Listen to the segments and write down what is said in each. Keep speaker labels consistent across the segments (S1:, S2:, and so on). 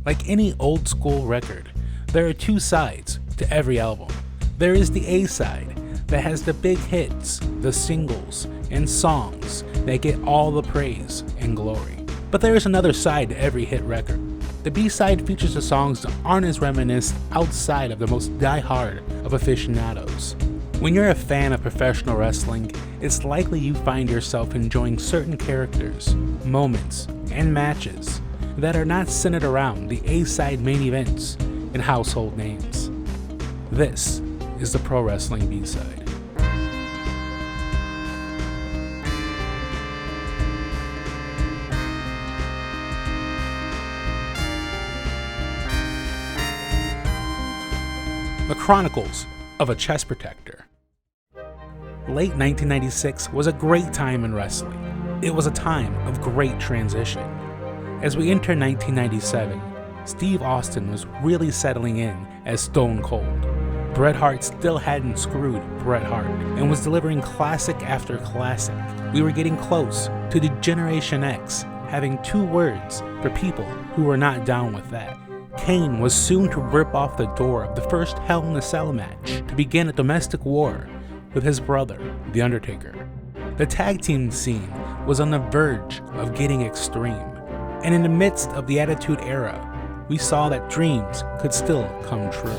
S1: Like any old school record, there are two sides to every album. There is the A side that has the big hits, the singles, and songs that get all the praise and glory. But there is another side to every hit record. The B side features the songs that aren't as reminiscent outside of the most die-hard of aficionados. When you're a fan of professional wrestling, it's likely you find yourself enjoying certain characters, moments, and matches that are not centered around the A-side main events and household names. This is the Pro Wrestling B-side. The Chronicles of a Chest Protector. Late 1996 was a great time in wrestling. It was a time of great transition. As we enter 1997, Steve Austin was really settling in as Stone Cold. Bret Hart still hadn't screwed Bret Hart and was delivering classic after classic. We were getting close to the Generation X having two words for people who were not down with that. Kane was soon to rip off the door of the first Hell in a Cell match to begin a domestic war with his brother, The Undertaker. The tag team scene was on the verge of getting extreme, and in the midst of the Attitude Era, we saw that dreams could still come true.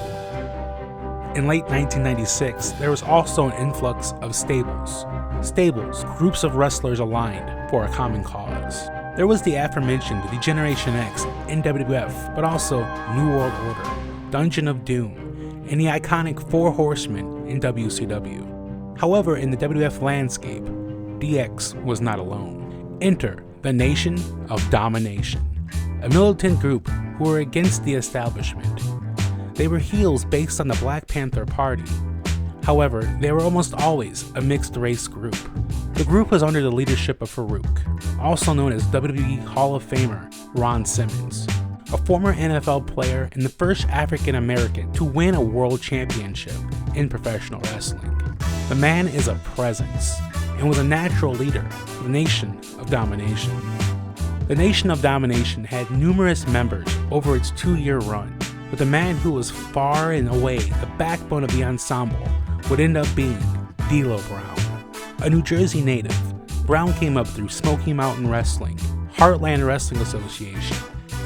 S1: In late 1996, there was also an influx of stables. Stables, groups of wrestlers aligned for a common cause. There was the aforementioned The Generation X in WWF, but also New World Order, Dungeon of Doom, and the iconic Four Horsemen in WCW. However, in the WWF landscape, DX was not alone. Enter the Nation of Domination, a militant group who were against the establishment. They were heels based on the Black Panther Party. However, they were almost always a mixed race group. The group was under the leadership of Farouk, also known as WWE Hall of Famer Ron Simmons, a former NFL player and the first African American to win a world championship in professional wrestling. The man is a presence and was a natural leader of the Nation of Domination. The Nation of Domination had numerous members over its 2-year run, but the man who was far and away the backbone of the ensemble would end up being D'Lo Brown. A New Jersey native, Brown came up through Smoky Mountain Wrestling, Heartland Wrestling Association,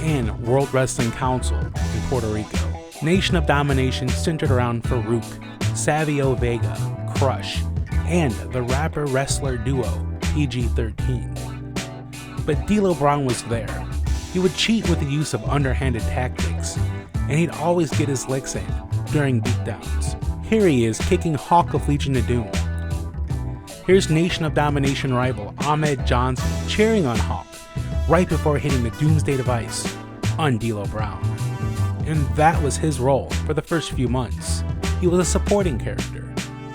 S1: and World Wrestling Council in Puerto Rico. Nation of Domination centered around Farouk, Savio Vega, Crush, and the rapper-wrestler duo PG-13. But D'Lo Brown was there. He would cheat with the use of underhanded tactics, and he'd always get his licks in during beatdowns. Here he is kicking Hawk of Legion of Doom. Here's Nation of Domination rival Ahmed Johnson cheering on Hawk right before hitting the Doomsday Device on D'Lo Brown. And that was his role for the first few months. He was a supporting character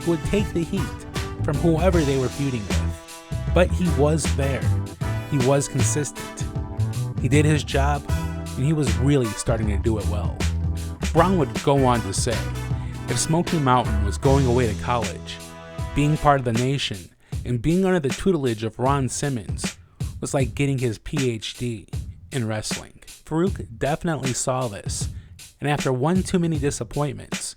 S1: who would take the heat from whoever they were feuding with. But he was there. He was consistent. He did his job, and he was really starting to do it well. Brown would go on to say, if Smoky Mountain was going away to college, being part of the Nation and being under the tutelage of Ron Simmons was like getting his PhD in wrestling. Farouk definitely saw this, and after one too many disappointments,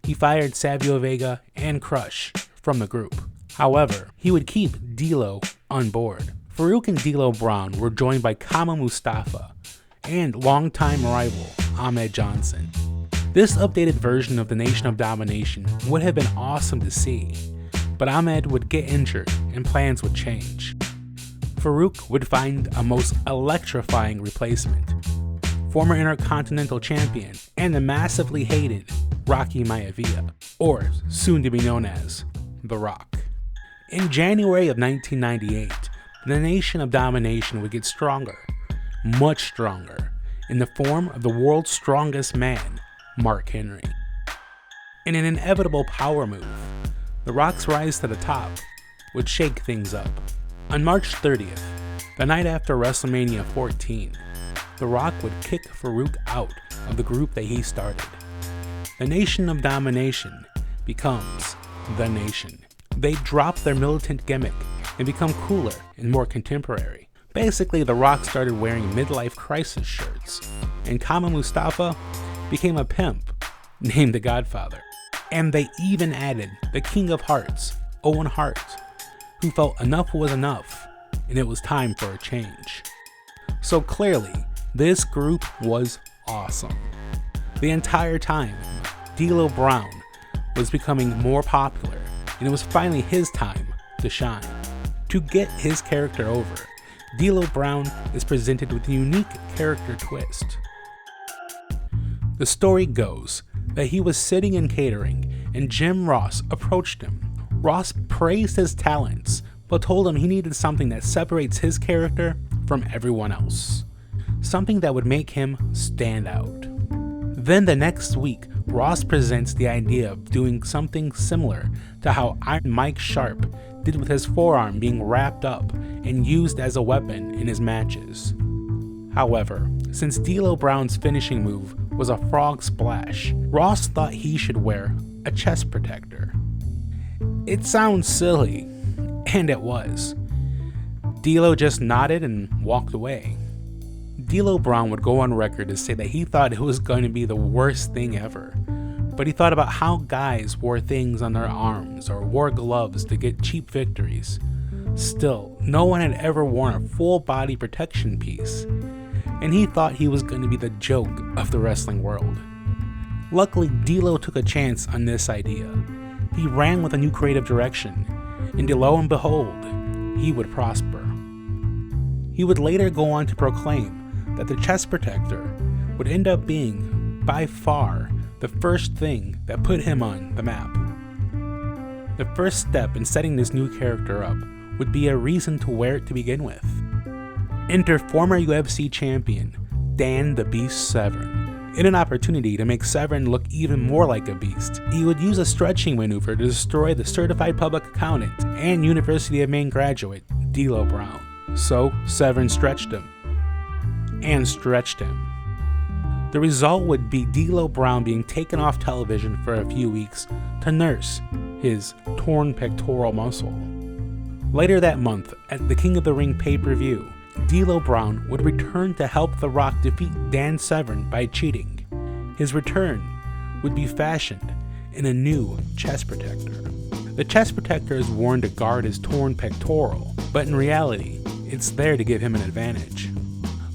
S1: he fired Savio Vega and Crush from the group. However, he would keep D'Lo on board. Farouk and D'Lo Brown were joined by Kama Mustafa and longtime rival Ahmed Johnson. This updated version of the Nation of Domination would have been awesome to see, but Ahmed would get injured and plans would change. Farouk would find a most electrifying replacement, former Intercontinental Champion and the massively hated Rocky Maivia, or soon to be known as The Rock. In January of 1998, the Nation of Domination would get stronger, much stronger, in the form of the world's strongest man, Mark Henry. In an inevitable power move, The Rock's rise to the top would shake things up. On March 30th, the night after WrestleMania 14, The Rock would kick Farouk out of the group that he started. The Nation of Domination becomes The Nation. They drop their militant gimmick and become cooler and more contemporary. Basically, The Rock started wearing midlife crisis shirts, and Kama Mustafa became a pimp named the Godfather. And they even added the King of Hearts, Owen Hart, who felt enough was enough and it was time for a change. So clearly, this group was awesome. The entire time, D'Lo Brown was becoming more popular, and it was finally his time to shine. To get his character over, D'Lo Brown is presented with a unique character twist. The story goes that he was sitting in catering, and Jim Ross approached him. Ross praised his talents, but told him he needed something that separates his character from everyone else. Something that would make him stand out. Then the next week, Ross presents the idea of doing something similar to how Iron Mike Sharp did with his forearm being wrapped up and used as a weapon in his matches. However, since D'Lo Brown's finishing move was a frog splash, Ross thought he should wear a chest protector. It sounds silly, and it was. D'Lo just nodded and walked away. D'Lo Brown would go on record to say that he thought it was going to be the worst thing ever, but he thought about how guys wore things on their arms or wore gloves to get cheap victories. Still, no one had ever worn a full body protection piece, and he thought he was going to be the joke of the wrestling world. Luckily, D'Lo took a chance on this idea. He ran with a new creative direction, and lo and behold, he would prosper. He would later go on to proclaim that the chest protector would end up being, by far, the first thing that put him on the map. The first step in setting this new character up would be a reason to wear it to begin with. Enter former UFC champion Dan the Beast Severn. In an opportunity to make Severn look even more like a beast, he would use a stretching maneuver to destroy the certified public accountant and University of Maine graduate D'Lo Brown. So Severn stretched him. And stretched him. The result would be D'Lo Brown being taken off television for a few weeks to nurse his torn pectoral muscle. Later that month, at the King of the Ring pay-per-view, D'Lo Brown would return to help The Rock defeat Dan Severn by cheating. His return would be fashioned in a new chest protector. The chest protector is worn to guard his torn pectoral, but in reality, it's there to give him an advantage.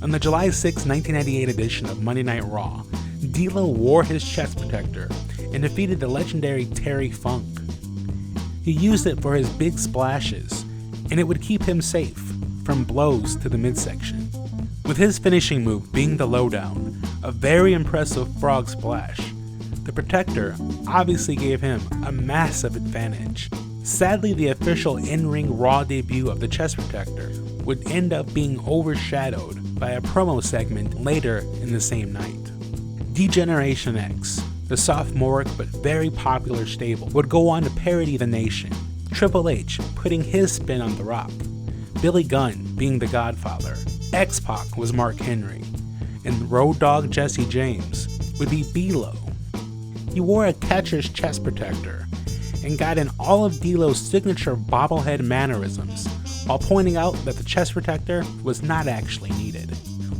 S1: On the July 6, 1998 edition of Monday Night Raw, D'Lo wore his chest protector and defeated the legendary Terry Funk. He used it for his big splashes, and it would keep him safe from blows to the midsection. With his finishing move being the lowdown, a very impressive frog splash, the protector obviously gave him a massive advantage. Sadly, the official in-ring Raw debut of the chest protector would end up being overshadowed by a promo segment later in the same night. D-Generation X, the sophomoric but very popular stable, would go on to parody the Nation, Triple H putting his spin on The Rock, Billy Gunn being the Godfather, X-Pac was Mark Henry, and Road Dogg Jesse James would be B-Lo. He wore a catcher's chest protector and got in all of D'Lo's signature bobblehead mannerisms, while pointing out that the chest protector was not actually needed.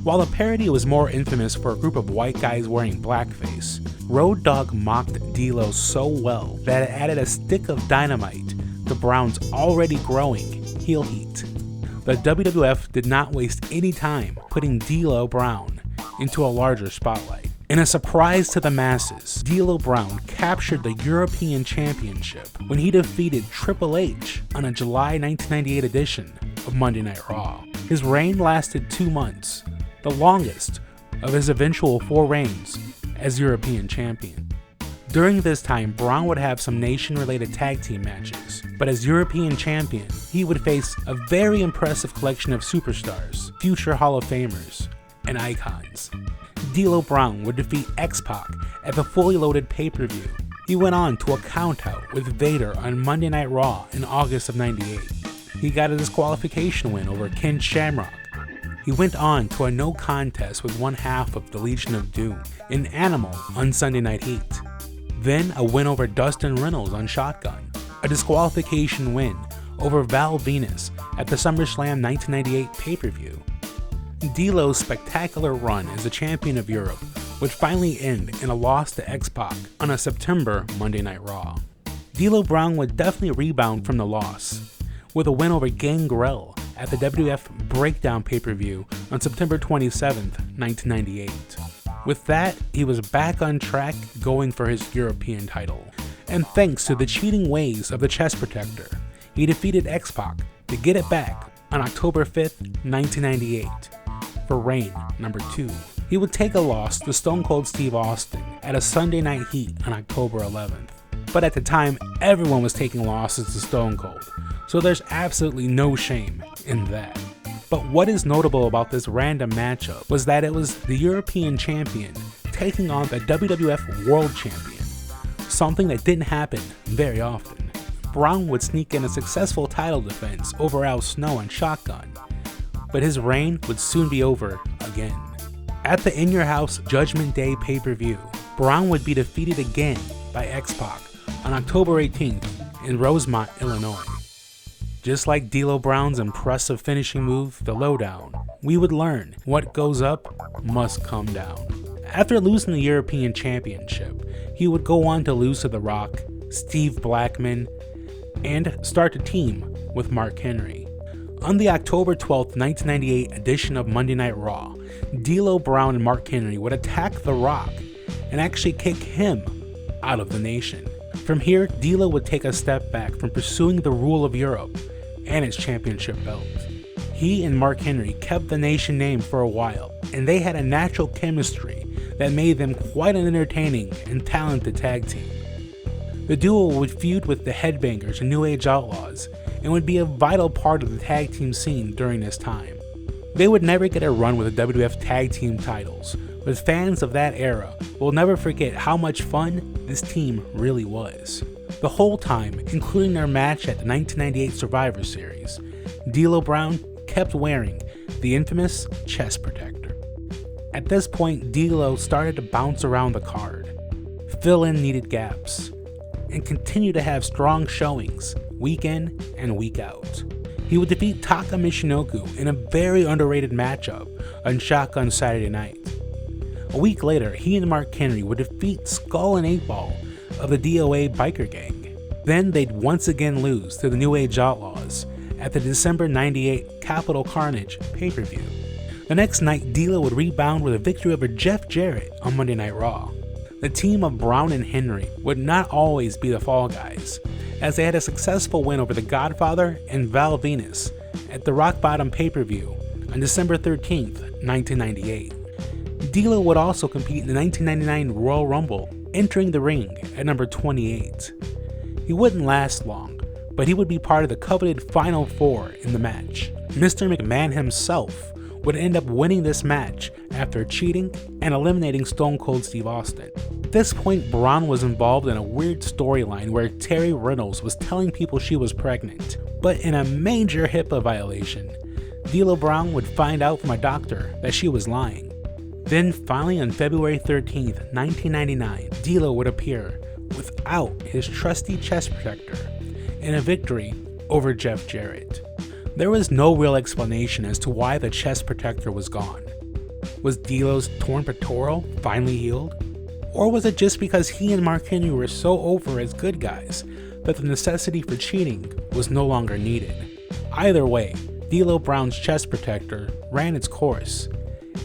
S1: While the parody was more infamous for a group of white guys wearing blackface, Road Dogg mocked D'Lo so well that it added a stick of dynamite to Brown's already growing heel heat. The WWF did not waste any time putting D'Lo Brown into a larger spotlight. In a surprise to the masses, D'Lo Brown captured the European Championship when he defeated Triple H on a July 1998 edition of Monday Night Raw. His reign lasted 2 months, the longest of his eventual 4 reigns as European Champion. During this time, Brown would have some nation-related tag team matches, but as European Champion, he would face a very impressive collection of superstars, future Hall of Famers, and icons. D'Lo Brown would defeat X-Pac at the Fully Loaded pay-per-view. He went on to a countout with Vader on Monday Night Raw in August of '98. He got a disqualification win over Ken Shamrock. He went on to a no contest with one half of the Legion of Doom in Animal on Sunday Night Heat. Then a win over Dustin Reynolds on Shotgun, a disqualification win over Val Venus at the SummerSlam 1998 pay-per-view. D'Lo's spectacular run as the champion of Europe would finally end in a loss to X-Pac on a September Monday Night Raw. D'Lo Brown would definitely rebound from the loss, with a win over Gangrel at the WWF Breakdown pay-per-view on September 27, 1998. With that, he was back on track going for his European title, and thanks to the cheating ways of the Chest Protector, he defeated X-Pac to get it back on October 5th, 1998, for reign number 2. He would take a loss to Stone Cold Steve Austin at a Sunday Night Heat on October 11th. But at the time, everyone was taking losses to Stone Cold, so there's absolutely no shame in that. But what is notable about this random matchup was that it was the European champion taking on the WWF World Champion, something that didn't happen very often. Brown would sneak in a successful title defense over Al Snow and Shotgun, but his reign would soon be over again. At the In Your House Judgment Day pay-per-view, Brown would be defeated again by X-Pac on October 18th in Rosemont, Illinois. Just like D'Lo Brown's impressive finishing move, The Lowdown, we would learn what goes up must come down. After losing the European Championship, he would go on to lose to The Rock, Steve Blackman, and start a team with Mark Henry. On the October 12th, 1998 edition of Monday Night Raw, D'Lo Brown and Mark Henry would attack The Rock and actually kick him out of the nation. From here, D'Lo would take a step back from pursuing the rule of Europe and its championship belt. He and Mark Henry kept the nation name for a while, and they had a natural chemistry that made them quite an entertaining and talented tag team. The duo would feud with the Headbangers and New Age Outlaws, and would be a vital part of the tag team scene during this time. They would never get a run with the WWF tag team titles, but fans of that era will never forget how much fun this team really was. The whole time, including their match at the 1998 Survivor Series, D'Lo Brown kept wearing the infamous chest protector. At this point, D'Lo started to bounce around the card, fill in needed gaps, and continue to have strong showings week in and week out. He would defeat Taka Michinoku in a very underrated matchup on Shotgun Saturday Night. A week later, he and Mark Henry would defeat Skull and 8-Ball of the DOA biker gang. Then they'd once again lose to the New Age Outlaws at the December 98 Capital Carnage pay-per-view. The next night, D'Lo would rebound with a victory over Jeff Jarrett on Monday Night Raw. The team of Brown and Henry would not always be the fall guys, as they had a successful win over the Godfather and Val Venus at the Rock Bottom pay-per-view on December 13th, 1998. D'Lo would also compete in the 1999 Royal Rumble, entering the ring at number 28. He wouldn't last long, but he would be part of the coveted Final Four in the match. Mr. McMahon himself would end up winning this match after cheating and eliminating Stone Cold Steve Austin. At this point, Braun was involved in a weird storyline where Terry Reynolds was telling people she was pregnant, but in a major HIPAA violation, D'Lo Brown would find out from a doctor that she was lying. Then finally on February 13th, 1999, D'Lo would appear without his trusty chest protector in a victory over Jeff Jarrett. There was no real explanation as to why the chest protector was gone. Was D'Lo's torn pectoral finally healed? Or was it just because he and Mark Henry were so over as good guys that the necessity for cheating was no longer needed? Either way, D'Lo Brown's chest protector ran its course,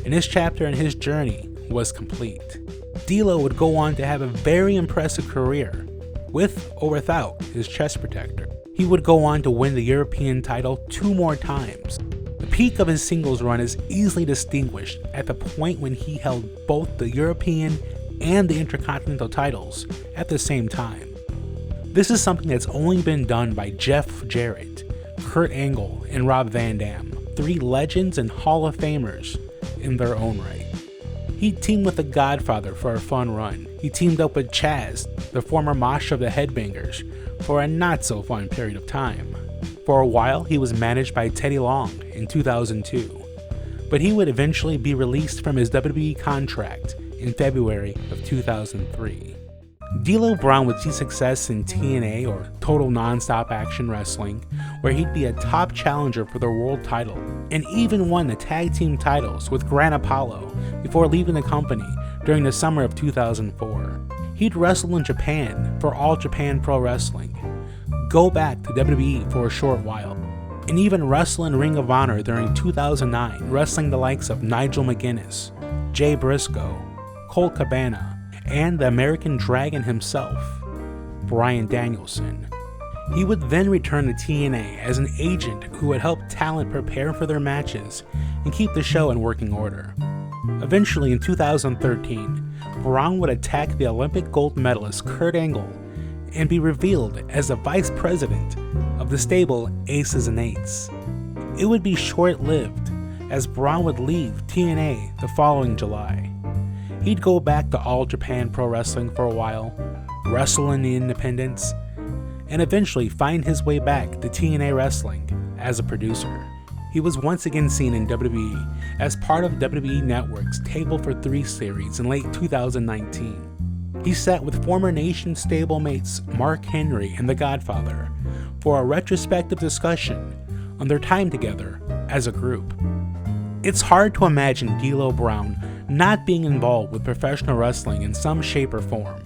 S1: and this chapter in his journey was complete. D'Lo would go on to have a very impressive career, with or without his chest protector. He would go on to win the European title 2 more times. The peak of his singles run is easily distinguished at the point when he held both the European and the Intercontinental titles at the same time. This is something that's only been done by Jeff Jarrett, Kurt Angle, and Rob Van Dam, 3 legends and Hall of Famers in their own right. He teamed with the Godfather for a fun run. He teamed up with Chaz, the former Mosh of the Headbangers, for a not so fun period of time. For a while, he was managed by Teddy Long in 2002, but he would eventually be released from his WWE contract in February of 2003. D'Lo Brown would see success in TNA, or Total Nonstop Action Wrestling, where he'd be a top challenger for the world title, and even won the tag team titles with Gran Apollo before leaving the company during the summer of 2004. He'd wrestle in Japan for All Japan Pro Wrestling, go back to WWE for a short while, and even wrestle in Ring of Honor during 2009, wrestling the likes of Nigel McGuinness, Jay Briscoe, Colt Cabana, and the American Dragon himself, Bryan Danielson. He would then return to TNA as an agent who would help talent prepare for their matches and keep the show in working order. Eventually, in 2013, Brown would attack the Olympic gold medalist Kurt Angle and be revealed as the vice president of the stable Aces and Eights. It would be short-lived, as Brown would leave TNA the following July. He'd go back to All Japan Pro Wrestling for a while, wrestle in the independents, and eventually find his way back to TNA Wrestling as a producer. He was once again seen in WWE as part of WWE Network's Table for Three series in late 2019. He sat with former Nation stablemates Mark Henry and The Godfather for a retrospective discussion on their time together as a group. It's hard to imagine D'Lo Brown not being involved with professional wrestling in some shape or form.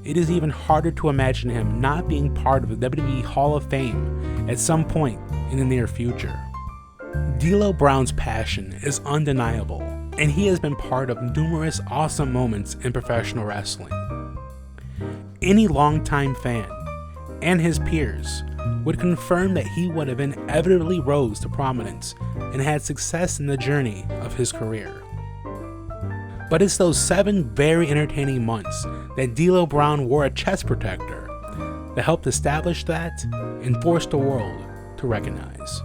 S1: It is even harder to imagine him not being part of the WWE Hall of Fame at some point in the near future. D'Lo Brown's passion is undeniable, and he has been part of numerous awesome moments in professional wrestling. Any longtime fan, and his peers, would confirm that he would have inevitably rose to prominence and had success in the journey of his career. But it's those 7 very entertaining months that D'Lo Brown wore a chest protector that helped establish that and forced the world to recognize.